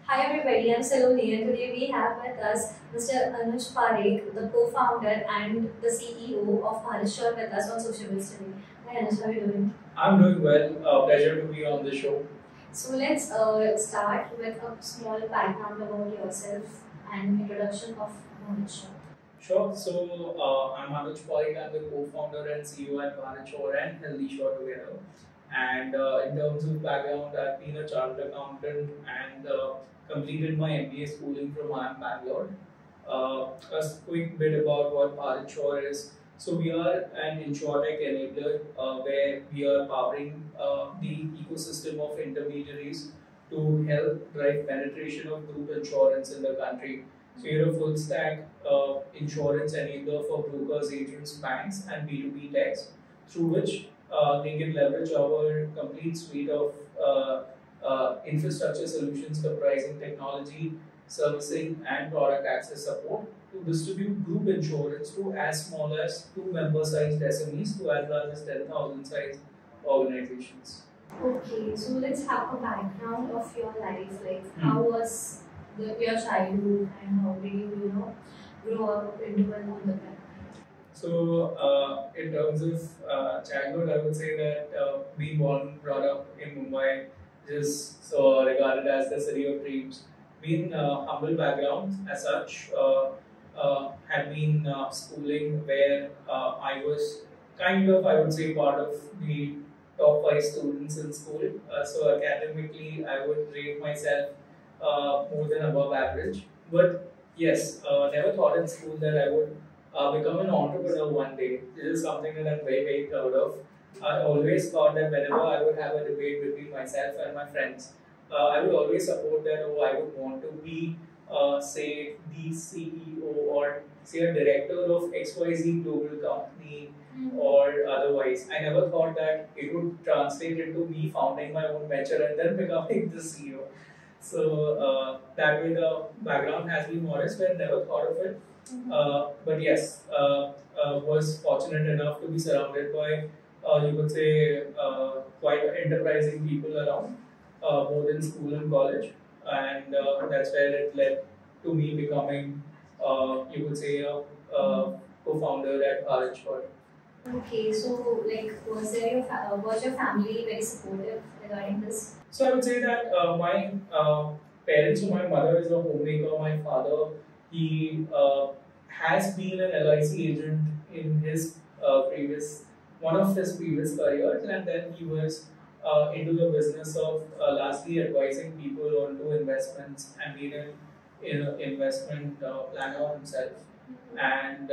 Hi everybody, I'm Saloni and today we have with us Mr. Anuj Parekh, the co-founder and the CEO of Bharatsure with us on Sociables today. Hi Anuj, how are you doing? I'm doing well. Pleasure to be on the show. So let's start with a small background about yourself and introduction of Bharatsure. Sure. So I'm Anuj Parekh. I'm the co-founder and CEO at Bharatsure and Healthy Shore together. And in terms of background, I've been a chartered accountant and completed my MBA schooling from IIM Bangalore. A quick bit about what Bharatsure is. So we are an insurtech enabler where we are powering the ecosystem of intermediaries to help drive penetration of group insurance in the country. So you're a full stack insurance enabler for brokers, agents, banks, and B2B techs, through which they can leverage our complete suite of infrastructure solutions comprising technology, servicing, and product access support to distribute group insurance to as small as 2 member-sized SMEs to as large as 10,000 sized organizations. Okay, so let's have a background of your life. Like, how was your childhood and how did you grow up into an entrepreneur? So, in terms of childhood, I would say that being born, brought up in Mumbai, is so regarded as the city of dreams. Being humble background as such, had been schooling where I was kind of, I would say, part of the top 5 students in school. So academically, I would rate myself more than above average. But yes, never thought in school that I would become an entrepreneur one day. This is something that I'm very, very proud of. I always thought that whenever I would have a debate between myself and my friends, I would always support that, oh, I would want to be, say, the CEO or say a director of XYZ global company or otherwise. I never thought that it would translate into me founding my own venture and then becoming the CEO. So that way the background has been modest, but I never thought of it. But yes, was fortunate enough to be surrounded by, you could say, quite enterprising people around, both in school and college, and that's where it led to me becoming, you could say, a co-founder at Bharatsure. Okay, so like, was your family very supportive regarding this? So I would say that my parents, so my mother is a homemaker, my father, he has been an LIC agent in his one of his previous careers, and then he was into the business of largely advising people onto investments and being an investment planner himself. And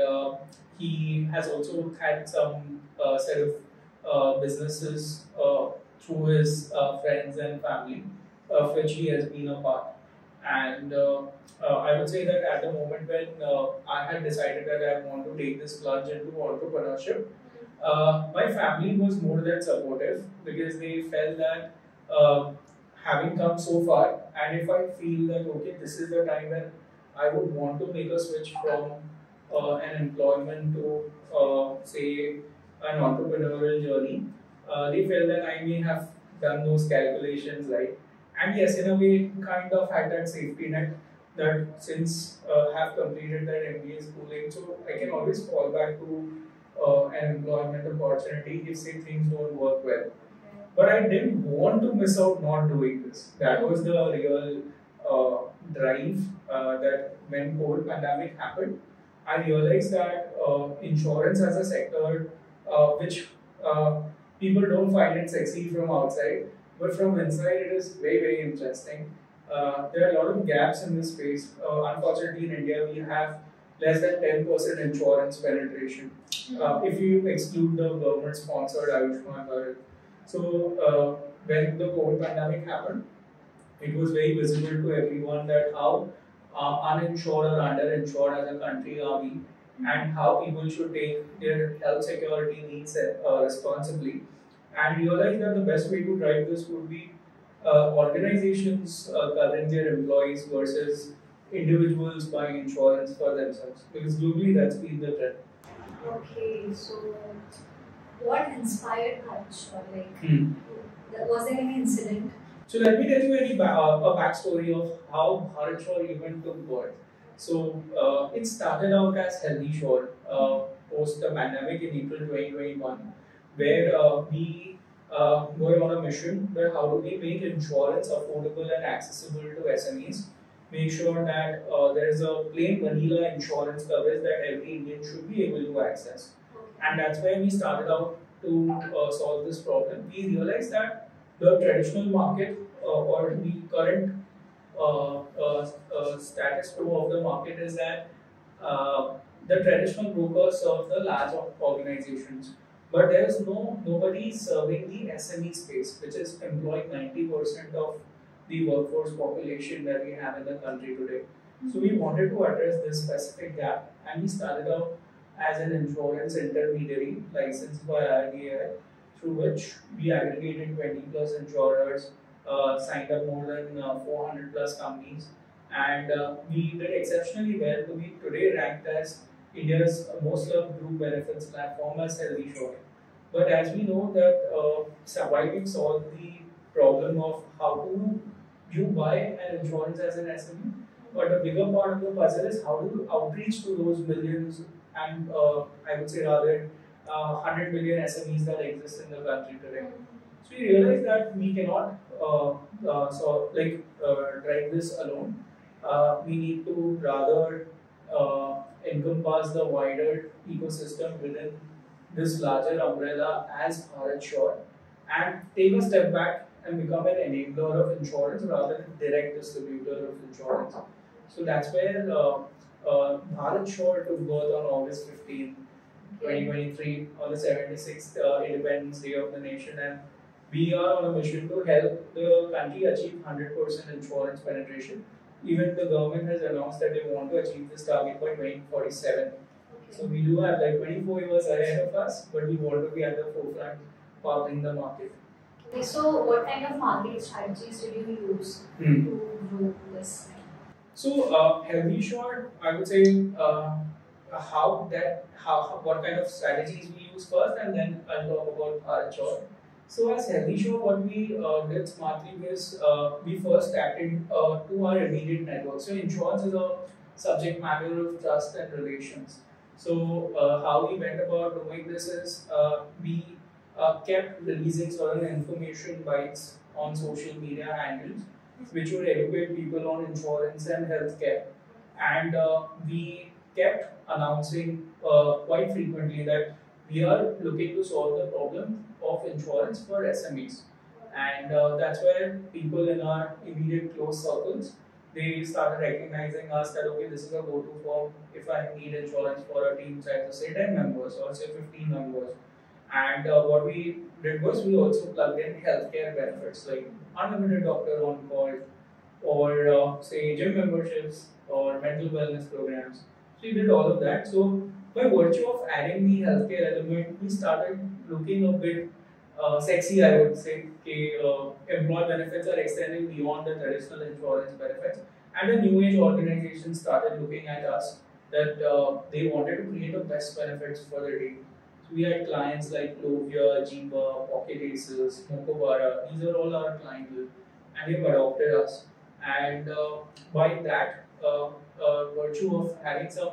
he has also had some set of businesses through his friends and family, of which he has been a part. And I would say that at the moment when I had decided that I want to take this plunge into entrepreneurship, my family was more than supportive because they felt that having come so far, and if I feel that okay, this is the time when I would want to make a switch from an employment to say an entrepreneurial journey, they felt that I may have done those calculations right. And yes, in a way, kind of had that safety net that since have completed that MBA schooling, so I can always fall back to an employment opportunity if say things don't work well. But I didn't want to miss out not doing this. That was the real drive that when COVID pandemic happened, I realized that insurance as a sector, which people don't find it sexy from outside, but from inside it is very, very interesting. There are a lot of gaps in this space. Unfortunately, in India, we have less than 10% insurance penetration. If you exclude the government-sponsored Ayushman Bharat. So when the COVID pandemic happened, it was very visible to everyone that how uninsured or underinsured as a country are we, and how people should take their health security needs responsibly, and realize that the best way to drive this would be organizations covering their employees versus individuals buying insurance for themselves, because globally that's been the trend. Okay, so what inspired Bharatsure? Like, Hmm. was there any incident So let me tell you a backstory of how Bharatsure even took birth. So it started out as Healthy Shore post the pandemic in April 2021, where we were on a mission where how do we make insurance affordable and accessible to SMEs, make sure that there is a plain vanilla insurance coverage that every Indian should be able to access. And that's where we started out to solve this problem. We realized that the traditional market or the current status quo of the market is that uh, the traditional brokers serve the large organizations, but there is nobody serving the SME space, which is employing 90% of the workforce population that we have in the country today. So we wanted to address this specific gap, and we started out as an insurance intermediary licensed by RBI, through which we aggregated 20 plus insurers, signed up more than 400 plus companies, and we did exceptionally well to be today ranked as India's most loved group benefits platform as Healthy Shore. But as we know that surviving solved the problem of how to you buy an insurance as an SME, but the bigger part of the puzzle is how to outreach to those millions and I would say rather 100 million SMEs that exist in the country today. So we realized that we cannot drive this alone. We need to rather encompass the wider ecosystem within this larger umbrella as Bharatsure and take a step back and become an enabler of insurance rather than direct distributor of insurance. So that's where Bharatsure took birth on August 15, 2023, on the 76th Independence Day of the nation, and we are on a mission to help the country achieve 100% insurance penetration. Even the government has announced that they want to achieve this target by 2047. So we do have like 24 years ahead of us, but we want to be at the forefront powering the market. Okay, so what kind of marketing strategies did you use to grow this? So Healthy Shore, I would say what kind of strategies we use first, and then I'll talk about Bharatsure. So as Healthy Shore, what we did smartly is we first tapped to our immediate network. So insurance is a subject matter of trust and relations. So how we went about doing this is we kept releasing certain information bites on social media handles, which would educate people on insurance and healthcare. And we kept announcing quite frequently that we are looking to solve the problem of insurance for SMEs. And that's where people in our immediate close circles, they started recognizing us that okay, this is a go-to form if I need insurance for a team size of say 10 members or say 15 members. And what we did was we also plugged in healthcare benefits like unlimited doctor on call or say gym memberships or mental wellness programs. So we did all of that. So by virtue of adding the healthcare element, we started looking a bit sexy, I would say. Employee benefits are extending beyond the traditional insurance benefits, and the new age organizations started looking at us that they wanted to create the best benefits for their team. So we had clients like Clovia, Jeeva, Pocket Aces, Mokobara. These are all our clientele, and they've adopted us. And by that virtue of having some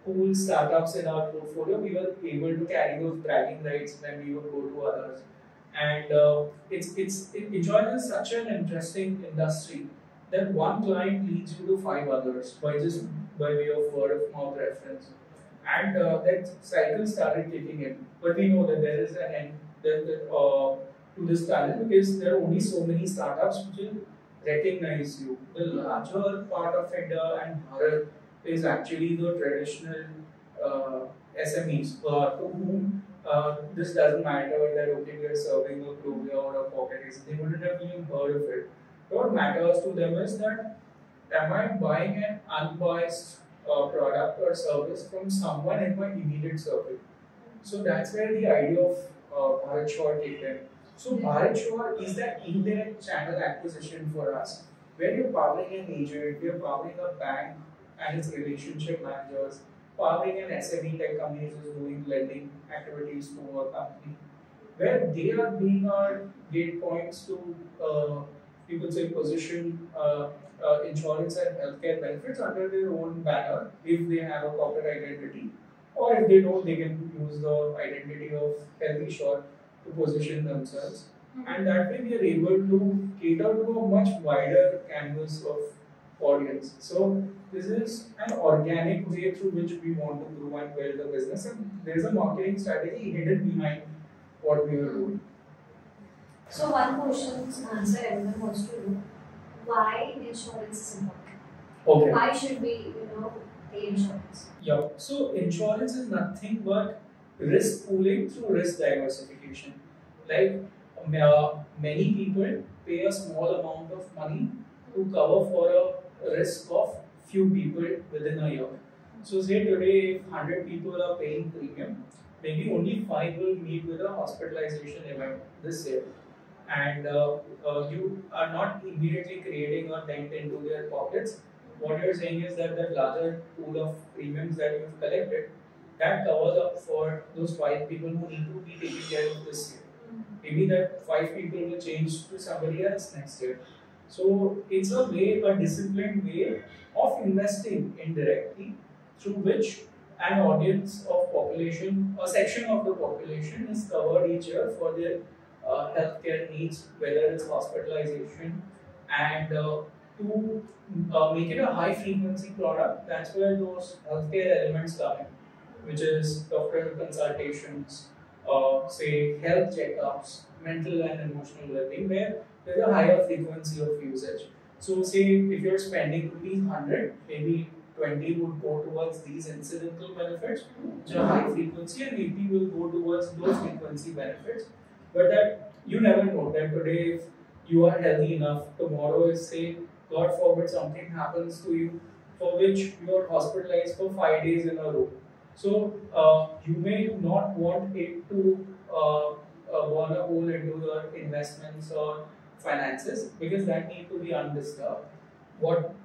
cool startups in our portfolio, we were able to carry those bragging rights when we would go to others. And insurance is such an interesting industry that one client leads you to five others by way of word of mouth reference. And that cycle started kicking in. But we know that there is an end to this challenge because there are only so many startups which will recognize you. The larger part of India and Bharat is actually the traditional SMEs to whom this doesn't matter that okay, we are serving a Clovia or a Pocket Ace. They wouldn't have even heard of it. What matters to them is that am I buying an unbiased product or service from someone in my immediate circle? So that's where the idea of Bharatsure kicked in. So Bharatsure is that indirect channel acquisition for us, where you're powering an agent, you're powering a bank and its relationship managers, powering an SME tech company who's doing lending activities to a company, where they are being our gate points to you could say, position insurance and healthcare benefits under their own banner if they have a corporate identity, or if they don't, they can use the identity of Healthy Shore to position themselves. And that way we are able to cater to a much wider canvas of audience. So this is an organic way through which we want to grow and build the business, and there is a marketing strategy hidden behind what we are doing. So one question's answer everyone wants to know: why insurance is important? Okay. Why should we, pay insurance? Yeah. So insurance is nothing but risk pooling through risk diversification. Like many people pay a small amount of money to cover for a risk of few people within a year. So say today if 100 people are paying premium, maybe only 5 will meet with a hospitalization event this year. And you are not immediately creating a dent into their pockets. What you're saying is that the larger pool of premiums that you've collected, that covers up for those 5 people who need to be taken care of this year. Maybe that 5 people will change to somebody else next year. So it's a disciplined way of investing indirectly, through which an audience of population, a section of the population is covered each year for their healthcare needs, whether it's hospitalization, and to make it a high frequency product, that's where those healthcare elements come in, which is doctor consultations, say health checkups, mental and emotional well-being, where there's a higher frequency of usage. So say if you're spending ₹100, maybe 20 would go towards these incidental benefits, which are high frequency, and 80 will go towards low frequency benefits. But that you never know that today, if you are healthy enough, tomorrow is, say, God forbid, something happens to you for which you are hospitalized for 5 days in a row. So you may not want it to burn a hole into your investments or finances, because that need to be undisturbed. What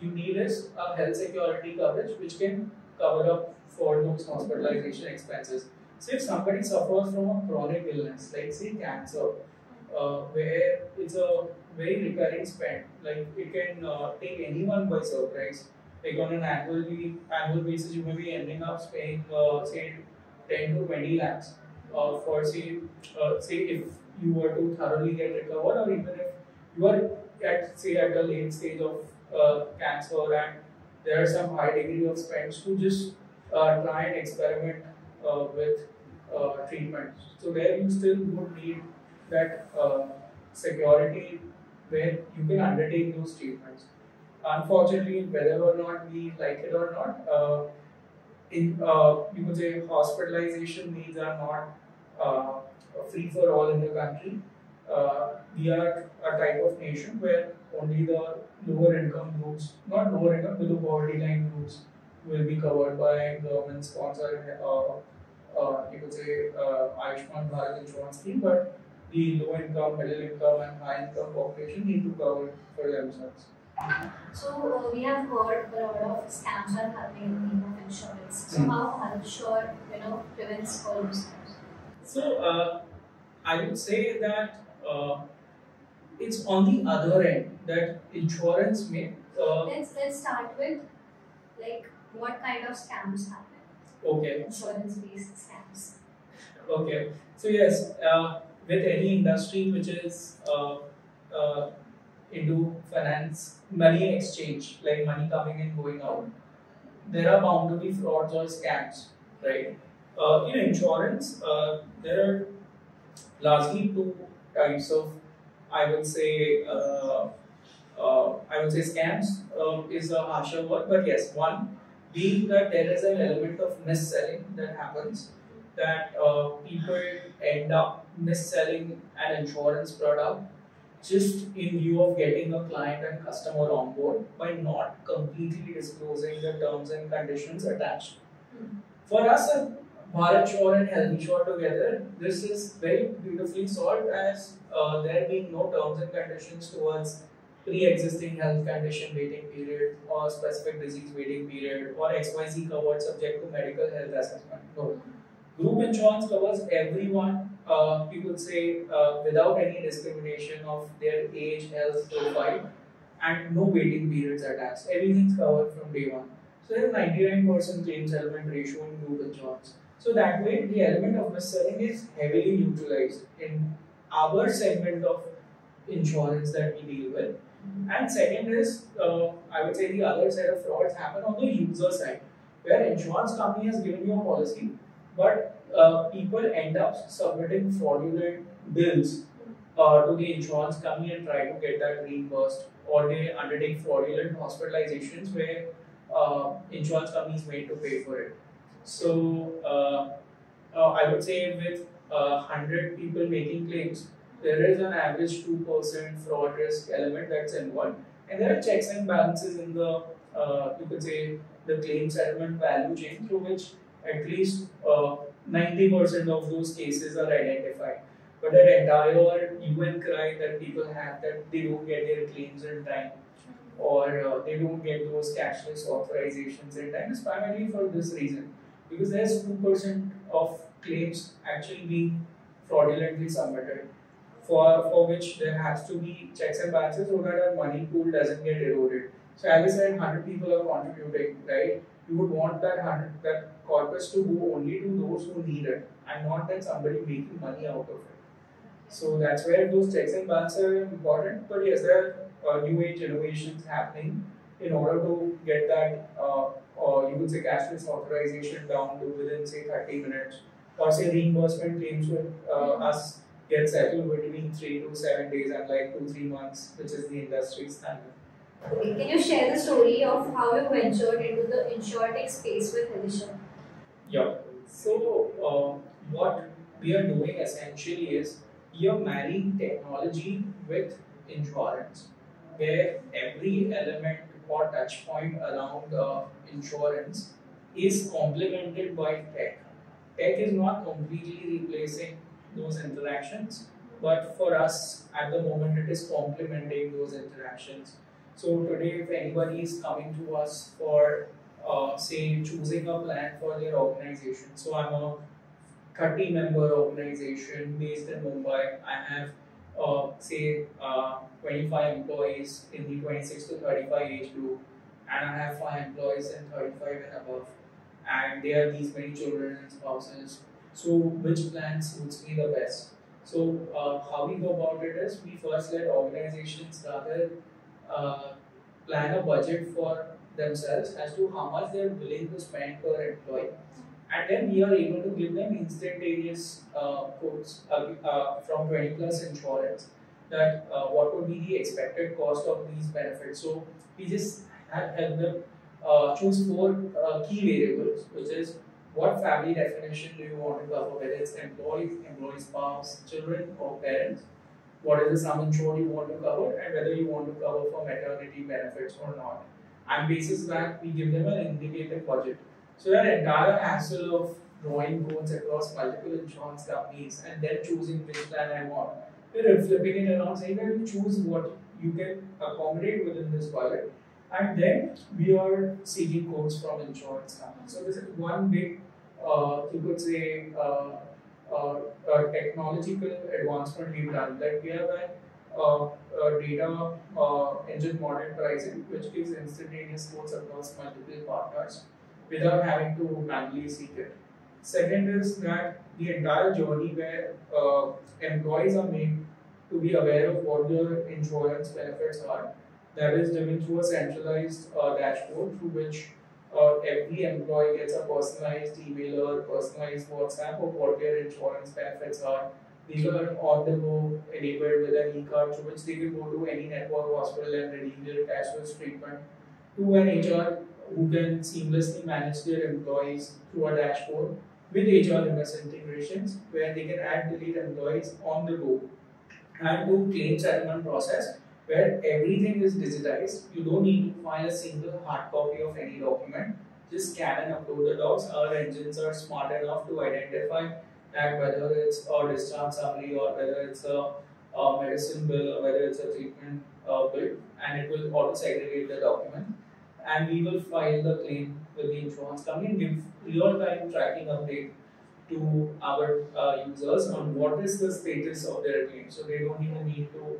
you need is a health security coverage which can cover up for those hospitalization expenses. So if somebody suffers from a chronic illness, like say cancer, where it's a very recurring spend, like it can take anyone by surprise. Like on an annual basis, you may be ending up paying say 10 to 20 lakhs for say if you were to thoroughly get recovered, or even if you are at the late stage of cancer and there are some high degree of spends to just try and experiment with treatment. So there you still would need that security where you can undertake those treatments. Unfortunately, whether or not we like it or not, you could say hospitalization needs are not free for all in the country. We are a type of nation where only the lower income groups, not lower income, below poverty line groups, will be covered by government sponsored, you could say, Ayushman Bharat insurance scheme, but the low income, middle income, and high income population need to cover it for themselves. So we have heard a lot of scams are happening in the name of insurance. So how Bharatsure, prevents all those scams? So I would say that it's on the other end that insurance may. Let's start with like what kind of scams happen. Okay. Insurance-based scams. Okay. So yes, with any industry which is into finance, money exchange, like money coming in, going out, there are bound to be frauds or scams, right? In insurance, there are largely 2 types of, I would say, scams is a harsher word, but yes, one being that there is an element of mis-selling that happens, that people end up mis-selling an insurance product just in view of getting a client and customer on board by not completely disclosing the terms and conditions attached. For us at Bharatsure and Healthy Shore together, this is very beautifully solved as there being no terms and conditions towards pre-existing health condition waiting period or specific disease waiting period or XYZ covered subject to medical health assessment. No. Group insurance covers everyone, you could say, without any discrimination of their age, health, profile, and no waiting periods attached. Everything's covered from day one. So there's 99% claim settlement ratio in group insurance. So that way, the element of mis-selling is heavily utilized in our segment of insurance that we deal with. And second is, I would say the other set of frauds happen on the user side, where insurance company has given you a policy, but people end up submitting fraudulent bills to the insurance company and try to get that reimbursed, or they undertake fraudulent hospitalizations where insurance companies made to pay for it. So I would say with 100 people making claims, there is an average 2% fraud risk element that's involved, and there are checks and balances in the you could say the claim settlement value chain through which at least 90% of those cases are identified. But that entire hue and cry that people have that they don't get their claims in time, or they don't get those cashless authorizations in time is primarily for this reason, because there's 2% of claims actually being fraudulently submitted, for which there has to be checks and balances so that our money pool doesn't get eroded. So as I said, 100 people are contributing, right? You would want that corpus to go only to those who need it, and not that somebody making money out of it. So that's where those checks and balances are important. But yes, there are new age innovations happening in order to get that, you could say, cashless authorization down to within say 30 minutes, or say reimbursement claims with us get settled between 3 to 7 days, unlike 2-3 months, which is the industry standard. Okay, can you share the story of how you ventured into the insurtech space with Elisha? Yeah. So what we are doing essentially is you're marrying technology with insurance, where every element or touch point around insurance is complemented by tech. Tech is not completely replacing those interactions, but for us at the moment it is complementing those interactions. So today, if anybody is coming to us for say choosing a plan for their organization, so I'm a 30-member organization based in Mumbai. I have say 25 employees in the 26 to 35 age group, and I have 5 employees in 35 and above, and there are these many children and spouses. So which plan suits me the best? So how we go about it is we first let organizations rather uh, plan a budget for themselves as to how much they're willing to spend per employee, and then we are able to give them instantaneous quotes from 20 plus insurance that what would be the expected cost of these benefits. So we just help them choose four key variables, which is what family definition do you want to cover, whether it's employee spouse, children, or parents. What is the sum insured you want to cover, and whether you want to cover for maternity benefits or not. And basis that we give them an indicative budget. So that entire hassle of drawing quotes across multiple insurance companies and then choosing which plan I want, we're flipping it around saying that you choose what you can accommodate within this budget, and then we are seeking quotes from insurance companies. So this is one big, you could say, technological advancement we've done. Like we have an data engine model pricing, which gives instantaneous quotes across multiple partners without having to manually seek it. Second is that the entire journey where employees are made to be aware of what their insurance benefits are, that is driven through a centralized dashboard through which every employee gets a personalized email or personalized WhatsApp of what their insurance benefits are. These are on the go enabled with an e-card through which they can go to any network hospital and redeem their cashless treatment, to an HR who can seamlessly manage their employees through a dashboard with HR/MS integrations where they can add delete employees on the go, and to claim settlement process where everything is digitized. You don't need to file a single hard copy of any document. Just scan and upload the docs. Our engines are smart enough to identify that whether it's a discharge summary or whether it's a medicine bill or whether it's a treatment bill, and it will auto segregate the document. And we will file the claim with the insurance company and give real time tracking update to our users on what is the status of their claim, so they don't even need to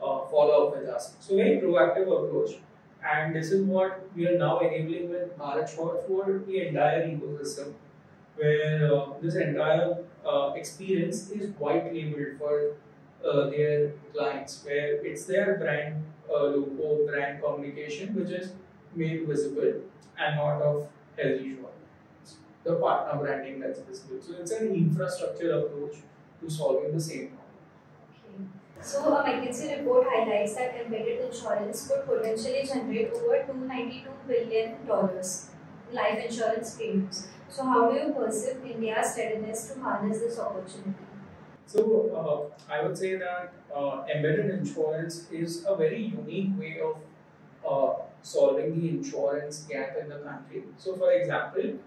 follow up with us. So very proactive approach, and this is what we are now enabling with Bharatsure for the entire ecosystem, where this entire experience is white labeled for their clients, where it's their brand logo, brand communication, which is made visible and not of health insurance. The partner branding that's visible. So it's an infrastructure approach to solving the same problem. Okay. So, a McKinsey report highlights that embedded insurance could potentially generate over $292 billion in life insurance premiums. So, how do you perceive India's readiness to harness this opportunity? So I would say that embedded insurance is a very unique way of solving the insurance gap in the country. So, for example,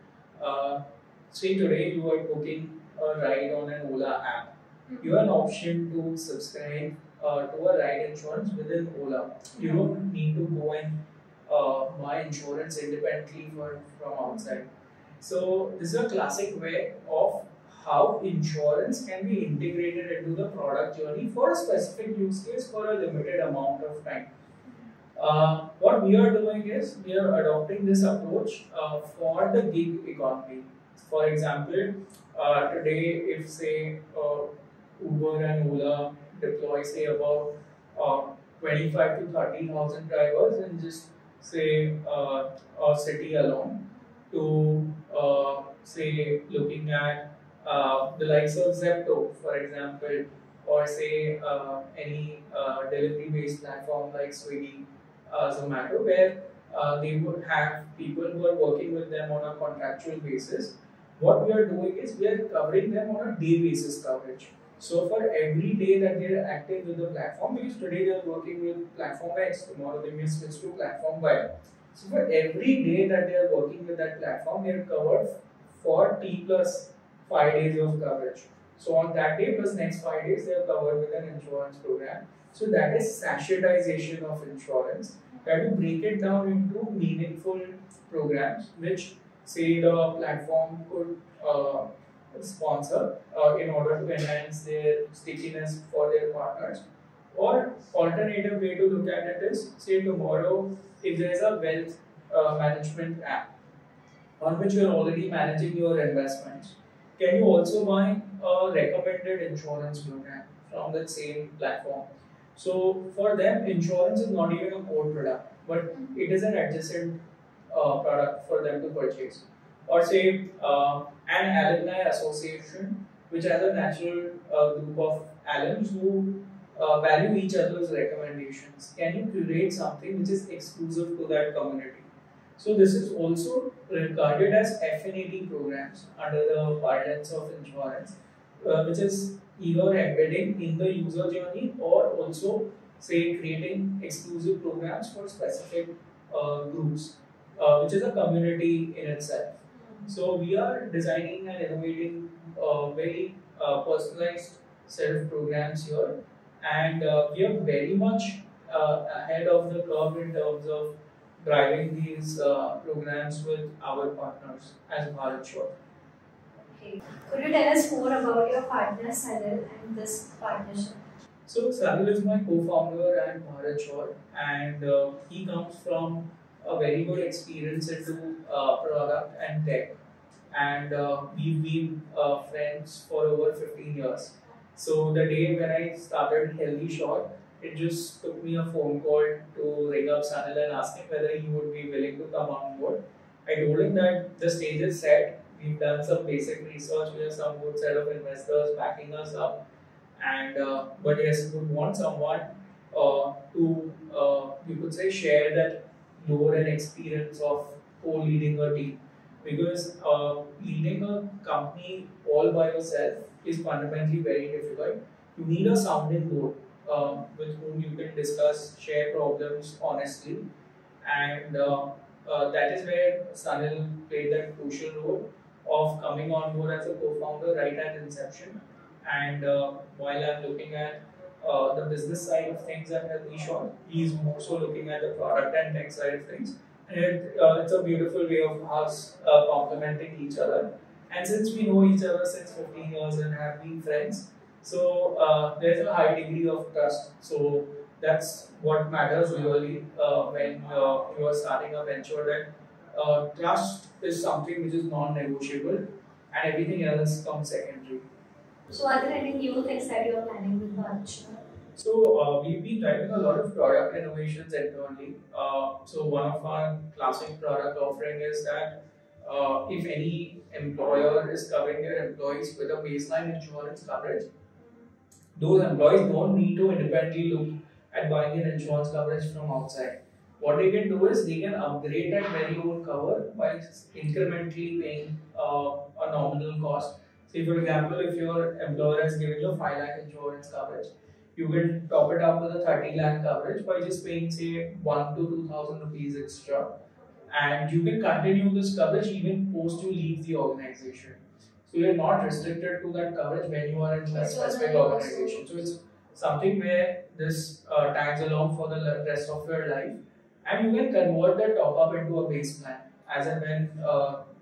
say today you are booking a ride on an Ola app. You have an option to subscribe to a ride insurance within Ola. You don't need to go and buy insurance independently from outside. So this is a classic way of how insurance can be integrated into the product journey for a specific use case for a limited amount of time. What we are doing is we are adopting this approach for the gig economy. For example, today if say Uber and Ola deploy say about 25 to 30,000 drivers in just say a city alone, to say looking at the likes of Zepto, for example, or say any delivery-based platform like Swiggy, Zomato, where they would have people who are working with them on a contractual basis. What we are doing is we are covering them on a day basis coverage. So for every day that they are active with the platform, because today they are working with platform X, tomorrow they may switch to platform Y. So for every day that they are working with that platform, they are covered for T plus 5 days of coverage. So on that day plus next 5 days, they are covered with an insurance program. So that is sachetization of insurance. That will break it down into meaningful programs, which say the platform could sponsor in order to enhance their stickiness for their partners. Or alternative way to look at it is, say tomorrow, if there is a wealth management app on which you are already managing your investments, can you also buy a recommended insurance program from that same platform? So for them, insurance is not even a core product, but it is an adjacent product for them to purchase. Or say an alumni association which has a natural group of alums who value each other's recommendations. Can you curate something which is exclusive to that community? So this is also regarded as affinity programs under the parlance of insurance, which is either embedding in the user journey or also say creating exclusive programs for specific groups, which is a community in itself. So we are designing and innovating very personalized set of programs here, and we are very much ahead of the curve in terms of driving these programs with our partners as Bharatsure. Okay. Could you tell us more about your partner Salil and this partnership? So Salil is my co-founder at Bharatsure, and he comes from a very good experience into product and tech, and we've been friends for over 15 years. So the day when I started Healthy Short, it just took me a phone call to ring up Sanil and ask him whether he would be willing to come on board. I told him that the stage is set, we've done some basic research, we have some good set of investors backing us up, and but yes, we would want someone to, you could say, share that lore and experience of co-leading a team. Because leading a company all by yourself is fundamentally very difficult. You need a sounding board with whom you can discuss, share problems honestly, and that is where Sanil played that crucial role of coming on board as a co-founder right at inception. And while I'm looking at the business side of things at Healthy Short, he's more so looking at the product and tech side of things. And it's a beautiful way of us complementing each other. And since we know each other since 15 years and have been friends, so there's a high degree of trust. So that's what matters really when you are starting a venture. That trust is something which is non-negotiable, and everything else comes secondary. So, are there any new things that you are planning with Bharatsure? So we've been driving a lot of product innovations internally. So one of our classic product offering is that if any employer is covering their employees with a baseline insurance coverage, those employees don't need to independently look at buying an insurance coverage from outside. What they can do is they can upgrade that very own cover by incrementally paying a nominal cost. Say, for example, if your employer has given you 5 lakh insurance coverage, you can top it up with a 30 lakh coverage by just paying, say, 1 to 2,000 rupees extra. And you can continue this coverage even post you leave the organization. So you're not restricted to that coverage when you are in that specific organization. So it's something where this tags along for the rest of your life, and you can convert that top up into a base plan as and when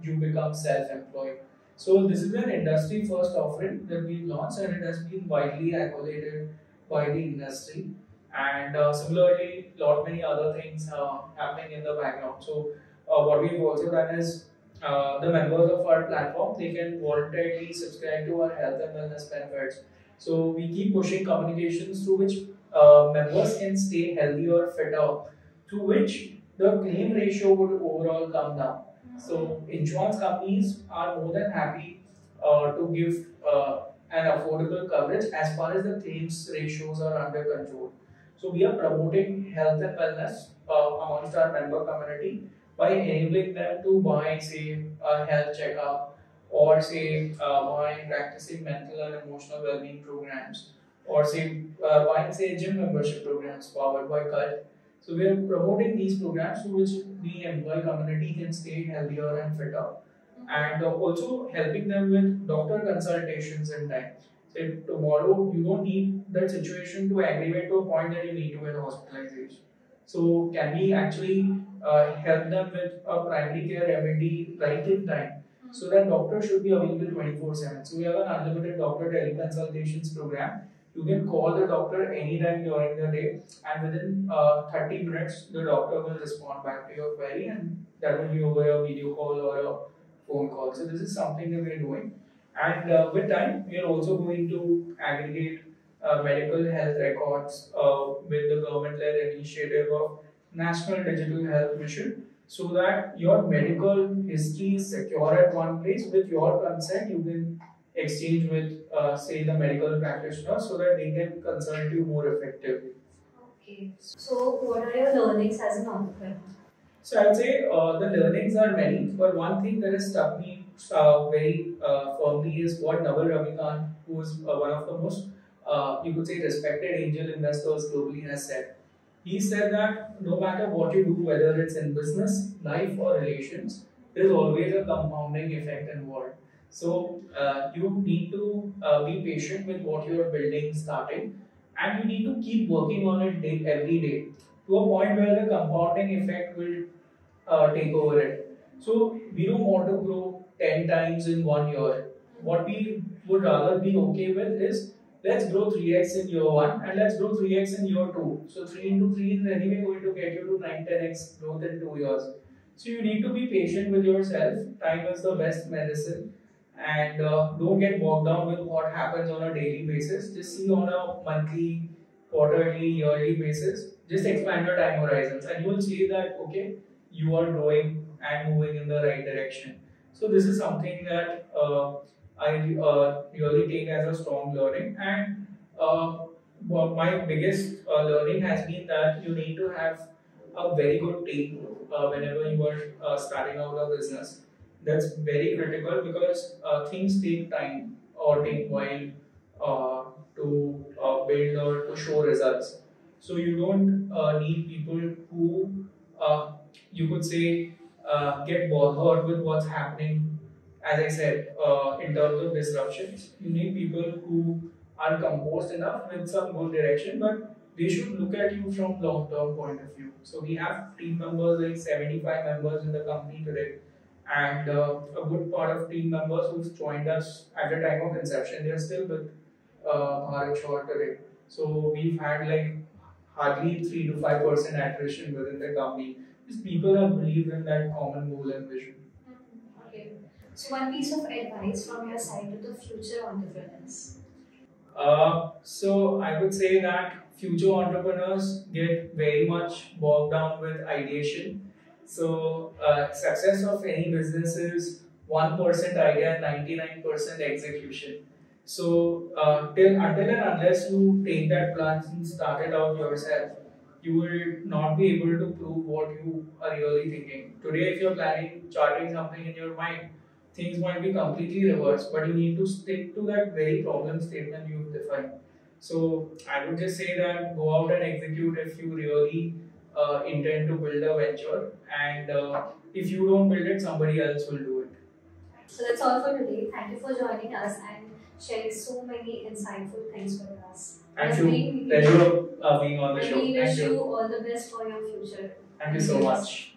you become self-employed. So this is an industry first offering that we launched, and it has been widely accoladed by the industry. And similarly, lot many other things happening in the background. So what we've also done is the members of our platform, they can voluntarily subscribe to our health and wellness benefits. So we keep pushing communications through which members can stay healthier, fitter, through which the claim ratio would overall come down. So insurance companies are more than happy to give an affordable coverage as far as the claims ratios are under control. So we are promoting health and wellness amongst our member community by enabling them to buy, say, a health checkup, or say, by practicing mental and emotional well-being programs, or say, buying, say, gym membership programs powered by Cult. So we are promoting these programs through which the employee community can stay healthier and fitter, and also helping them with doctor consultations in time. Say tomorrow you don't need that situation to aggravate to a point that you need to get hospitalization. So can we actually help them with a primary care remedy right in time? So that doctor should be available 24/7. So we have an unlimited doctor teleconsultations program. You can call the doctor anytime during the day, and within 30 minutes, the doctor will respond back to your query, and that will be over a video call or a phone call. So this is something that we're doing, and with time, we are also going to aggregate medical health records with the government-led initiative of National Digital Health Mission, so that your medical history is secure at one place. With your consent, you can exchange with, say, the medical practitioner so that they can consult you more effectively. Okay. So, what are your learnings as an entrepreneur? So I'd say the learnings are many, but one thing that has struck me very firmly is what Naval Ravikant, who is one of the most, you could say, respected angel investors globally, has said. He said that no matter what you do, whether it's in business, life, or relations, there is always a compounding effect involved. So you need to be patient with what you are building, starting, and you need to keep working on it every day to a point where the compounding effect will take over it. So we don't want to grow 10 times in 1 year. What we would rather be okay with is let's grow 3x in year 1 and let's grow 3x in year 2. So 3 into 3 is anyway going to get you to 9 10x growth in 2 years. So you need to be patient with yourself. Time is the best medicine, and don't get bogged down with what happens on a daily basis. Just see on a monthly, quarterly, yearly basis. Just expand your time horizons, and you will see that okay, you are growing and moving in the right direction. So this is something that I really take as a strong learning, and my biggest learning has been that you need to have a very good team whenever you are starting out a business. That's very critical because things take time or take while to build or to show results. So you don't need people who you could say get bothered with what's happening. As I said, in terms of disruptions, you need people who are composed enough with some good direction, but they should look at you from long-term point of view. So we have team members like 75 members in the company today, and a good part of team members who've joined us at the time of inception, they are still with Bharatsure today. So we've had like hardly 3 to 5% attrition within the company because people have believed in that common goal and vision. Okay. So one piece of advice from your side to the future entrepreneurs. So I would say that future entrepreneurs get very much bogged down with ideation. So success of any business is 1% idea and 99% execution. So till until and unless you take that plunge and start it out yourself, you will not be able to prove what you are really thinking. Today, if you're planning charting something in your mind, things might be completely reversed, but you need to stick to that very problem statement you've defined. So I would just say that go out and execute if you really intend to build a venture, and if you don't build it, somebody else will do it. So that's all for today. Thank you for joining us and sharing so many insightful things with us. Thank you. Pleasure being on the show. We wish Thank you you. all the best for your future. Thank you so much.